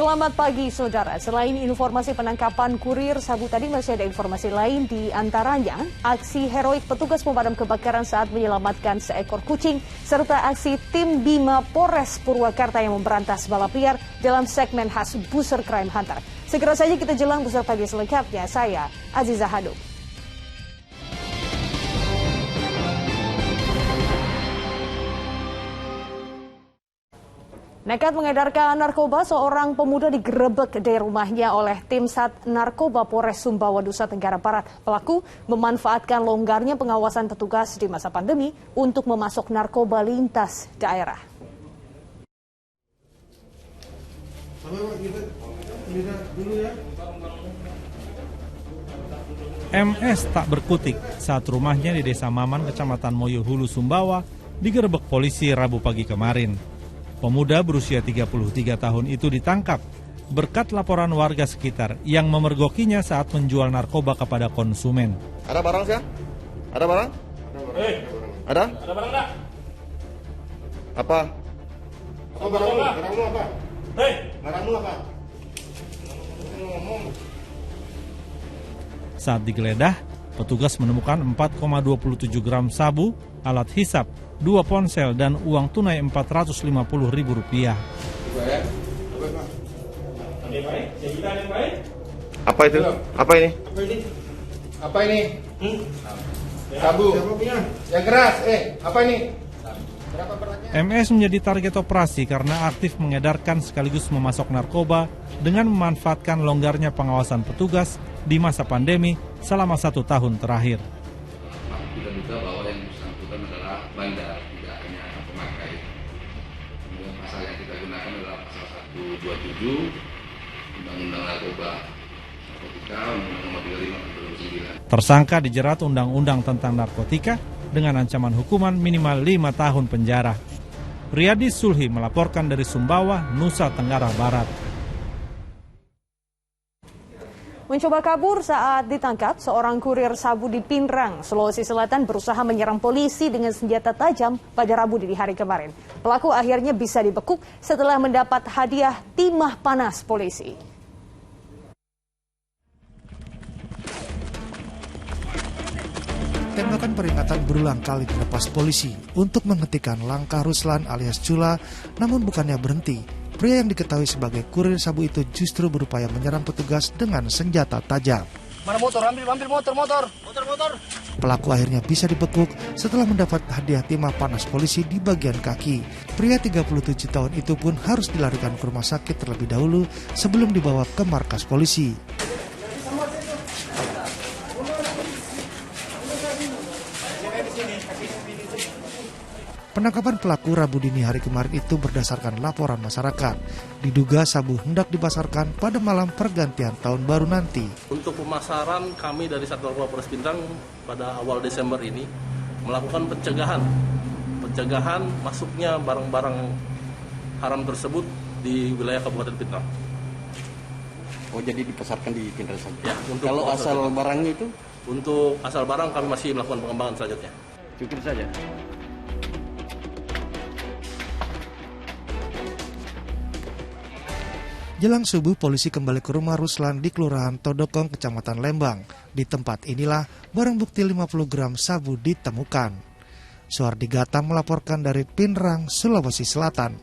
Selamat pagi, saudara. Selain informasi penangkapan kurir sabu tadi, masih ada informasi lain, di antaranya aksi heroik petugas pemadam kebakaran saat menyelamatkan seekor kucing, serta aksi tim Bima Polres Purwakarta yang memberantas balap liar dalam segmen khas Buser Crime Hunter. Segera saja kita jelang Buser Pagi selengkapnya. Saya Aziza Hanum. Nekat mengedarkan narkoba, seorang pemuda digerebek dari rumahnya oleh tim Sat Narkoba Polres Sumbawa, Nusa Tenggara Barat. Pelaku memanfaatkan longgarnya pengawasan petugas di masa pandemi untuk memasok narkoba lintas daerah. MS tak berkutik saat rumahnya di Desa Maman, Kecamatan Moyo Hulu, Sumbawa, digerebek polisi Rabu pagi kemarin. Pemuda berusia 33 tahun itu ditangkap berkat laporan warga sekitar yang memergokinya saat menjual narkoba kepada konsumen. Ada barang sih? Ada barang? Ada? Ada barang enggak? Apa? Apa barangmu? Barangmu apa? Hei, barangmu apa? Saat digeledah, petugas menemukan 4,27 gram sabu, alat hisap, 2 ponsel, dan uang tunai Rp450.000. Apa itu? Apa ini? Apa ini? Sabu. Yang keras. Apa ini? Berapa beratnya? MS menjadi target operasi karena aktif mengedarkan sekaligus memasok narkoba dengan memanfaatkan longgarnya pengawasan petugas di masa pandemi selama 1 tahun terakhir. Kita duga bahwa yang bersangkutan adalah bandar, tidak hanya pemakai. Kemudian pasal yang kita gunakan adalah pasal 127 Undang-Undang Narkotika, Undang-Undang Nomor 35 Tahun 2009. Tersangka dijerat Undang-Undang tentang narkotika dengan ancaman hukuman minimal 5 tahun penjara. Riyadi Sulhi melaporkan dari Sumbawa, Nusa Tenggara Barat. Mencoba kabur saat ditangkap, seorang kurir sabu di Pinrang, Sulawesi Selatan berusaha menyerang polisi dengan senjata tajam pada Rabu dini hari kemarin. Pelaku akhirnya bisa dibekuk setelah mendapat hadiah timah panas polisi. Tembakan peringatan berulang kali dilepas polisi untuk menghentikan langkah Ruslan alias Cula, namun bukannya berhenti. Pria yang diketahui sebagai kurir sabu itu justru berupaya menyerang petugas dengan senjata tajam. Mana motor? Ambil motor. Pelaku akhirnya bisa dibekuk setelah mendapat hadiah timah panas polisi di bagian kaki. Pria 37 tahun itu pun harus dilarikan ke rumah sakit terlebih dahulu sebelum dibawa ke markas polisi. Penangkapan pelaku Rabu dini hari kemarin itu berdasarkan laporan masyarakat. Diduga sabu hendak dipasarkan pada malam pergantian tahun baru nanti. Untuk pemasaran, kami dari Sat Narkoba Polres Pinrang pada awal Desember ini melakukan pencegahan masuknya barang-barang haram tersebut di wilayah Kabupaten Pinrang. Oh, jadi dipasarkan di Pinrang saja? Ya, kalau asal barangnya itu? Untuk asal barang kami masih melakukan pengembangan selanjutnya. Cukup saja? Jelang subuh, polisi kembali ke rumah Ruslan di Kelurahan Todokong, Kecamatan Lembang. Di tempat inilah barang bukti 50 gram sabu ditemukan. Suardi Gata melaporkan dari Pinrang, Sulawesi Selatan.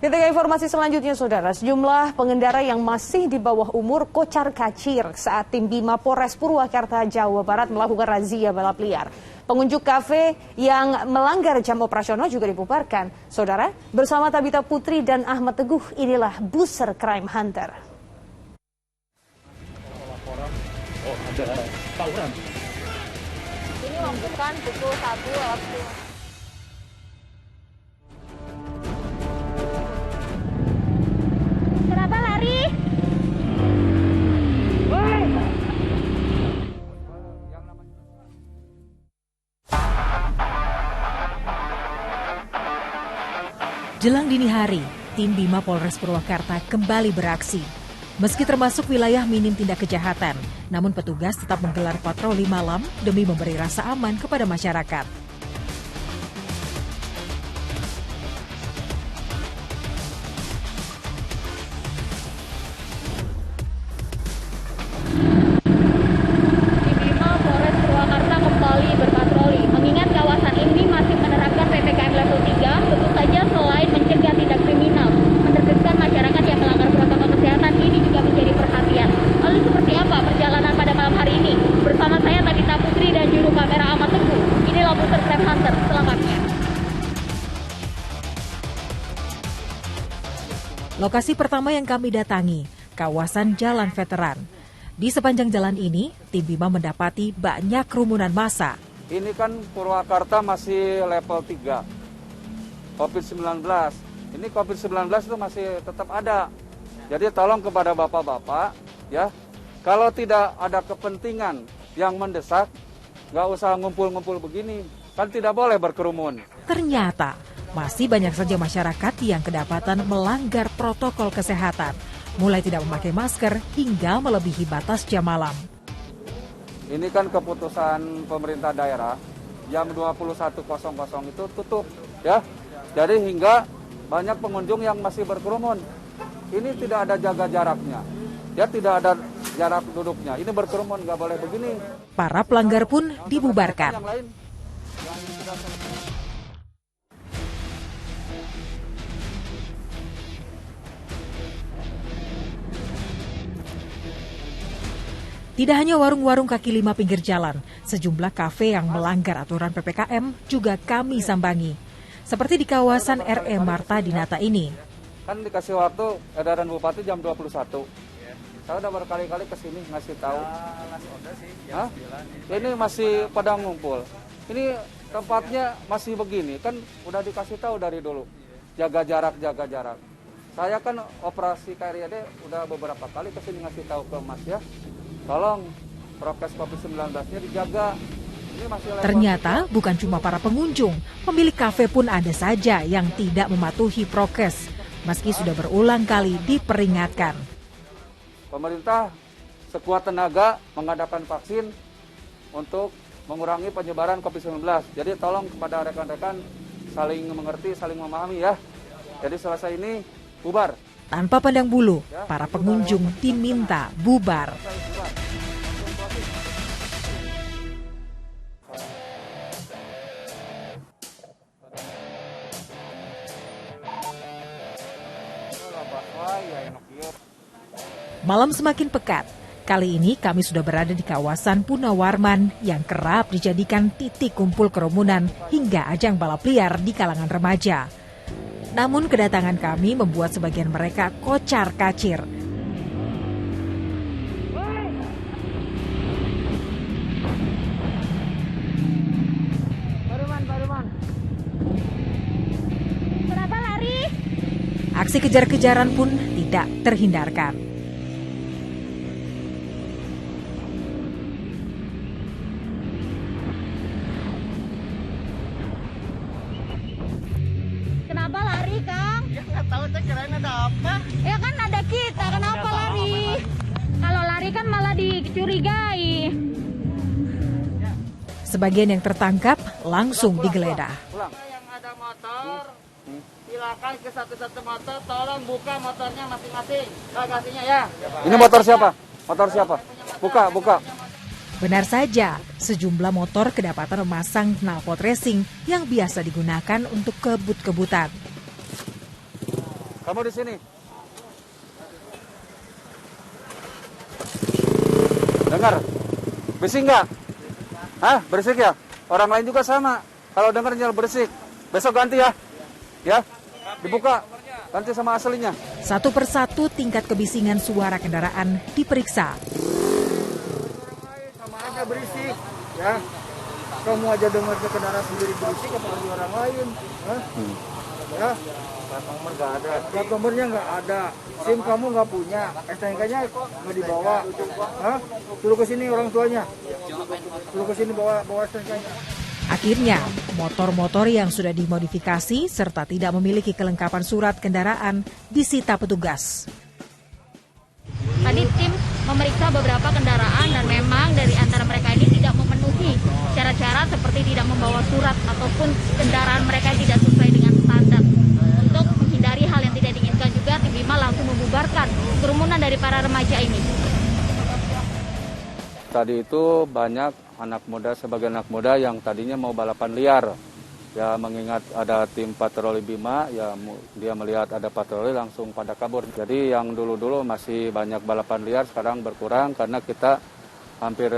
Kita ke informasi selanjutnya, saudara. Sejumlah pengendara yang masih di bawah umur kocar-kacir saat tim Bima Polres Purwakarta, Jawa Barat melakukan razia balap liar. Pengunjuk kafe yang melanggar jam operasional juga dibubarkan. Saudara, bersama Tabita Putri dan Ahmad Teguh, inilah Buser Crime Hunter. Ini bukan pukul 1 waktu. Kenapa lari? Jelang dini hari, tim Bima Polres Purwakarta kembali beraksi. Meski termasuk wilayah minim tindak kejahatan, namun petugas tetap menggelar patroli malam demi memberi rasa aman kepada masyarakat. Lokasi pertama yang kami datangi, kawasan Jalan Veteran. Di sepanjang jalan ini, tim Bima mendapati banyak kerumunan massa. Ini kan Purwakarta masih level 3, COVID-19. Ini COVID-19 itu masih tetap ada. Jadi tolong kepada bapak-bapak, ya, kalau tidak ada kepentingan yang mendesak, nggak usah ngumpul-ngumpul begini, kan tidak boleh berkerumun. Ternyata masih banyak saja masyarakat yang kedapatan melanggar protokol kesehatan, mulai tidak memakai masker hingga melebihi batas jam malam. Ini kan keputusan pemerintah daerah, jam 21.00 itu tutup, ya. Jadi hingga banyak pengunjung yang masih berkerumun. Ini tidak ada jaga jaraknya, ya, tidak ada jarak duduknya. Ini berkerumun, nggak boleh begini. Para pelanggar pun dibubarkan. Yang lain, Tidak hanya warung-warung kaki lima pinggir jalan, sejumlah kafe yang melanggar aturan PPKM juga kami sambangi. Seperti di kawasan RE Marta Dinata ini. Kan dikasih waktu edaran Bupati jam 21. Saya udah berkali-kali kesini ngasih tahu. Hah? Ini masih pada ngumpul. Ini tempatnya masih begini, kan udah dikasih tahu dari dulu. Jaga jarak, jaga jarak. Saya kan operasi KRIAD udah beberapa kali kesini ngasih tahu ke Mas, ya. Tolong prokes COVID-19-nya dijaga. Ini masih ternyata bukan cuma para pengunjung, pemilik kafe pun ada saja yang tidak mematuhi prokes, meski sudah berulang kali diperingatkan. Pemerintah sekuat tenaga mengadakan vaksin untuk mengurangi penyebaran COVID-19. Jadi tolong kepada rekan-rekan saling mengerti, saling memahami, ya. Jadi selesai ini bubar. Tanpa pandang bulu, para pengunjung diminta bubar. Malam semakin pekat. Kali ini kami sudah berada di kawasan Punawarman yang kerap dijadikan titik kumpul kerumunan hingga ajang balap liar di kalangan remaja. Namun kedatangan kami membuat sebagian mereka kocar-kacir. Kenapa lari? Aksi kejar-kejaran pun tidak terhindarkan. Kenapa lari, Kang? Ya nggak tahu, saya kirain ada apa. Ya kan ada kita, kenapa lari? Kalau lari kan malah dicurigai. Sebagian yang tertangkap langsung digeledah. Yang ada motor, silakan ke satu-satu motor, tolong buka motornya masing-masing. Bagasinya, ya. Ini motor siapa? Motor siapa? Buka, buka. Benar saja, sejumlah motor kedapatan memasang knalpot racing yang biasa digunakan untuk kebut-kebutan. Kamu di sini. Dengar, berisik nggak? Hah, berisik ya? Orang lain juga sama. Kalau dengar nyel berisik, besok ganti ya. Ya, dibuka, ganti sama aslinya. Satu persatu tingkat kebisingan suara kendaraan diperiksa. Berisik, ya. Kamu aja dengar kendaraan sendiri berisik, apalagi orang lain. Hah? Ya. Plat nomor nggak ada. Plat nomornya nggak ada. SIM kamu nggak punya. STNK-nya nggak dibawa. Hah? Suruh ke sini orang tuanya. Suruh ke sini bawa STNK-nya. Akhirnya, motor-motor yang sudah dimodifikasi serta tidak memiliki kelengkapan surat kendaraan disita petugas. Tadi tim memeriksa beberapa kendaraan dan memang dari antara mereka ini tidak memenuhi syarat-syarat seperti tidak membawa surat ataupun kendaraan mereka tidak sesuai dengan standar. Untuk menghindari hal yang tidak diinginkan juga, tim Bima langsung membubarkan kerumunan dari para remaja ini. Tadi itu banyak sebagian anak muda yang tadinya mau balapan liar. Ya mengingat ada tim patroli Bima, ya dia melihat ada patroli langsung pada kabur. Jadi yang dulu-dulu masih banyak balapan liar sekarang berkurang karena kita hampir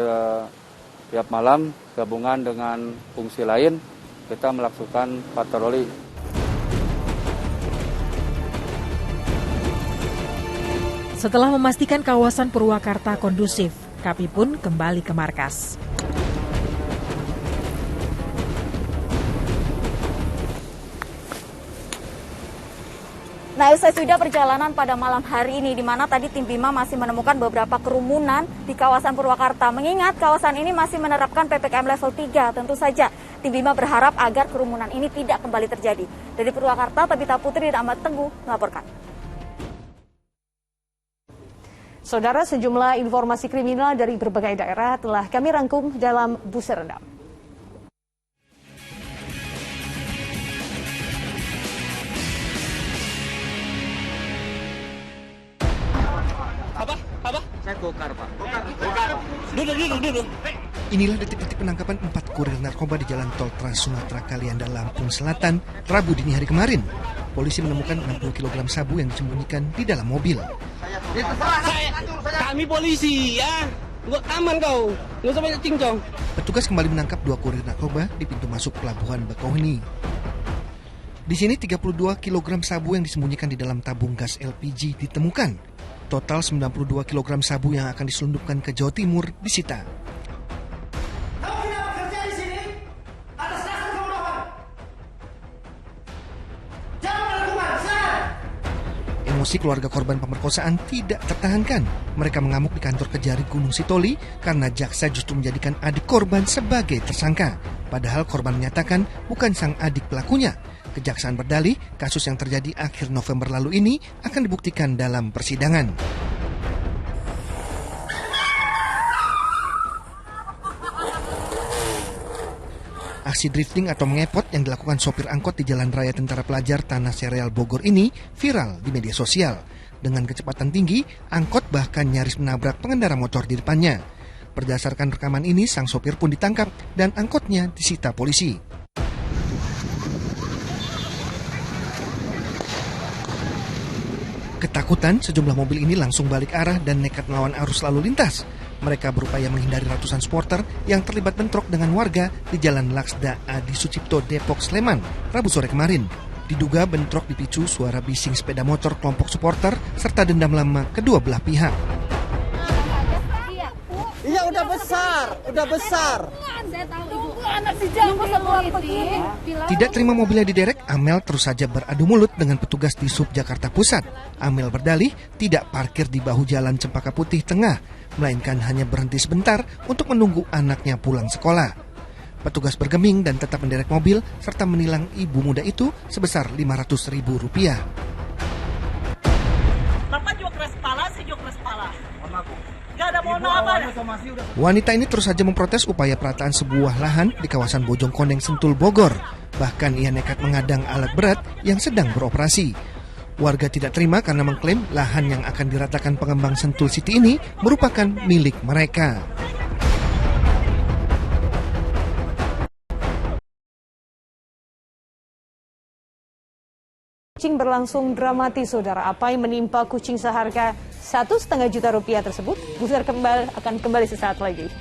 tiap malam gabungan dengan fungsi lain kita melakukan patroli. Setelah memastikan kawasan Purwakarta kondusif, KAPI pun kembali ke markas. Nah, usai sudah perjalanan pada malam hari ini, di mana tadi tim Bima masih menemukan beberapa kerumunan di kawasan Purwakarta. Mengingat kawasan ini masih menerapkan PPKM level 3, tentu saja tim Bima berharap agar kerumunan ini tidak kembali terjadi. Dari Purwakarta, Tabita Putri dan Ahmad Tenggu melaporkan. Saudara, sejumlah informasi kriminal dari berbagai daerah telah kami rangkum dalam Buser Rendam. Apa? Saya gokar, Pak. Gokar. Duduk. Inilah detik-detik penangkapan 4 kurir narkoba di Jalan Tol Trans Sumatera Kalianda, Lampung Selatan, Rabu dini hari kemarin. Polisi menemukan 60 kg sabu yang disembunyikan di dalam mobil. Kami polisi, ya. Gua aman kau. Nggak usah banyak cincong. Petugas kembali menangkap 2 kurir narkoba di pintu masuk pelabuhan Bakauheni. Di sini 32 kg sabu yang disembunyikan di dalam tabung gas LPG ditemukan. Total 92 kg sabu yang akan diselundupkan ke Jawa Timur disita. Kamu tidak bekerja di sini atas dasar kebodohan. Jangan melakukan sekarang. Emosi keluarga korban pemerkosaan tidak tertahankan. Mereka mengamuk di kantor Kejari Gunung Sitoli karena jaksa justru menjadikan adik korban sebagai tersangka. Padahal korban menyatakan bukan sang adik pelakunya. Kejaksaan berdalih, kasus yang terjadi akhir November lalu ini akan dibuktikan dalam persidangan. Aksi drifting atau mengepot yang dilakukan sopir angkot di Jalan Raya Tentara Pelajar Tanah Sereal Bogor ini viral di media sosial. Dengan kecepatan tinggi, angkot bahkan nyaris menabrak pengendara motor di depannya. Berdasarkan rekaman ini, sang sopir pun ditangkap dan angkotnya disita polisi. Ketakutan, sejumlah mobil ini langsung balik arah dan nekat melawan arus lalu lintas. Mereka berupaya menghindari ratusan supporter yang terlibat bentrok dengan warga di Jalan Laksda Adi Sucipto, Depok, Sleman, Rabu sore kemarin. Diduga bentrok dipicu suara bising sepeda motor kelompok supporter serta dendam lama kedua belah pihak. Iya, udah besar. Tidak terima mobilnya diderek, Amel terus saja beradu mulut dengan petugas di Sub Jakarta Pusat. Amel berdalih tidak parkir di bahu jalan Cempaka Putih Tengah, melainkan hanya berhenti sebentar untuk menunggu anaknya pulang sekolah. Petugas bergeming dan tetap menderek mobil serta menilang ibu muda itu sebesar Rp500.000. Bapak juga keras kepala, saya juga keras kepala. Gak ada mohon apa. Wanita ini terus saja memprotes upaya perataan sebuah lahan di kawasan Bojongkoneng, Sentul, Bogor. Bahkan ia nekat mengadang alat berat yang sedang beroperasi. Warga tidak terima karena mengklaim lahan yang akan diratakan pengembang Sentul City ini merupakan milik mereka. Kucing berlangsung dramatis, saudara. Apa yang menimpa kucing seharga Rp1,5 juta tersebut? Buser akan kembali sesaat lagi.